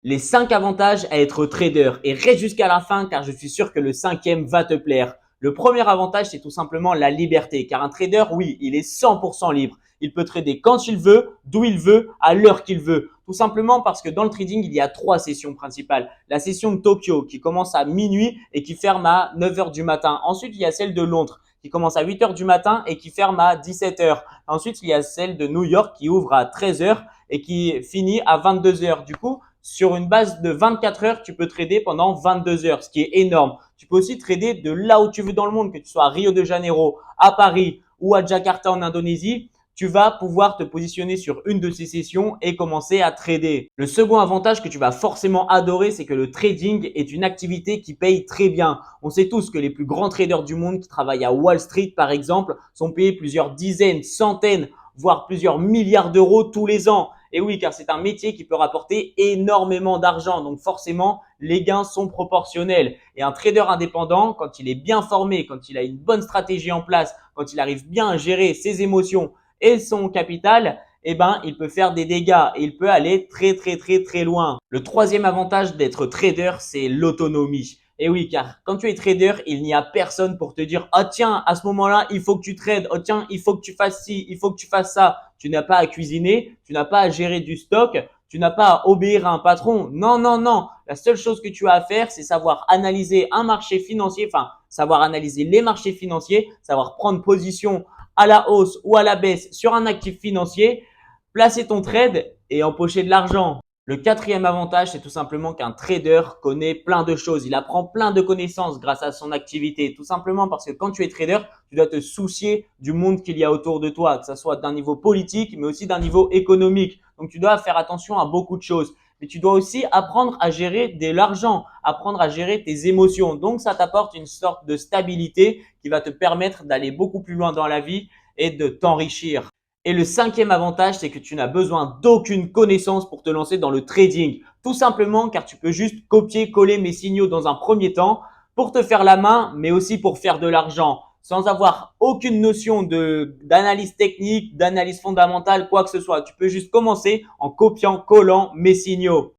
Les 5 avantages à être trader et reste jusqu'à la fin car je suis sûr que le cinquième va te plaire. Le premier avantage, c'est tout simplement la liberté car un trader, oui, il est 100% libre. Il peut trader quand il veut, d'où il veut, à l'heure qu'il veut. Tout simplement parce que dans le trading, il y a 3 sessions principales. La session de Tokyo qui commence à minuit et qui ferme à 9 heures du matin. Ensuite, il y a celle de Londres qui commence à 8 heures du matin et qui ferme à 17 heures. Ensuite, il y a celle de New York qui ouvre à 13 heures et qui finit à 22 heures. Du coup, sur une base de 24 heures, tu peux trader pendant 22 heures, ce qui est énorme. Tu peux aussi trader de là où tu veux dans le monde, que tu sois à Rio de Janeiro, à Paris ou à Jakarta en Indonésie. Tu vas pouvoir te positionner sur une de ces sessions et commencer à trader. Le second avantage que tu vas forcément adorer, c'est que le trading est une activité qui paye très bien. On sait tous que les plus grands traders du monde qui travaillent à Wall Street, par exemple, sont payés plusieurs dizaines, centaines, voire plusieurs milliards d'euros tous les ans. Et oui, car c'est un métier qui peut rapporter énormément d'argent. Donc forcément, les gains sont proportionnels. Et un trader indépendant, quand il est bien formé, quand il a une bonne stratégie en place, quand il arrive bien à gérer ses émotions et son capital, eh ben, il peut faire des dégâts et il peut aller très, très, très, très loin. Le troisième avantage d'être trader, c'est l'autonomie. Et oui, car quand tu es trader, il n'y a personne pour te dire « Ah tiens, à ce moment-là, il faut que tu trades. Oh tiens, il faut que tu fasses ci, il faut que tu fasses ça. » Tu n'as pas à cuisiner, tu n'as pas à gérer du stock, tu n'as pas à obéir à un patron. Non, non, non. La seule chose que tu as à faire, c'est savoir analyser un marché financier, enfin, savoir analyser les marchés financiers, savoir prendre position à la hausse ou à la baisse sur un actif financier, placer ton trade et empocher de l'argent. Le quatrième avantage, c'est tout simplement qu'un trader connaît plein de choses. Il apprend plein de connaissances grâce à son activité. Tout simplement parce que quand tu es trader, tu dois te soucier du monde qu'il y a autour de toi, que ce soit d'un niveau politique, mais aussi d'un niveau économique. Donc, tu dois faire attention à beaucoup de choses. Mais tu dois aussi apprendre à gérer de l'argent, apprendre à gérer tes émotions. Donc, ça t'apporte une sorte de stabilité qui va te permettre d'aller beaucoup plus loin dans la vie et de t'enrichir. Et le cinquième avantage, c'est que tu n'as besoin d'aucune connaissance pour te lancer dans le trading. Tout simplement car tu peux juste copier-coller mes signaux dans un premier temps pour te faire la main, mais aussi pour faire de l'argent sans avoir aucune notion d'analyse technique, d'analyse fondamentale, quoi que ce soit. Tu peux juste commencer en copiant-collant mes signaux.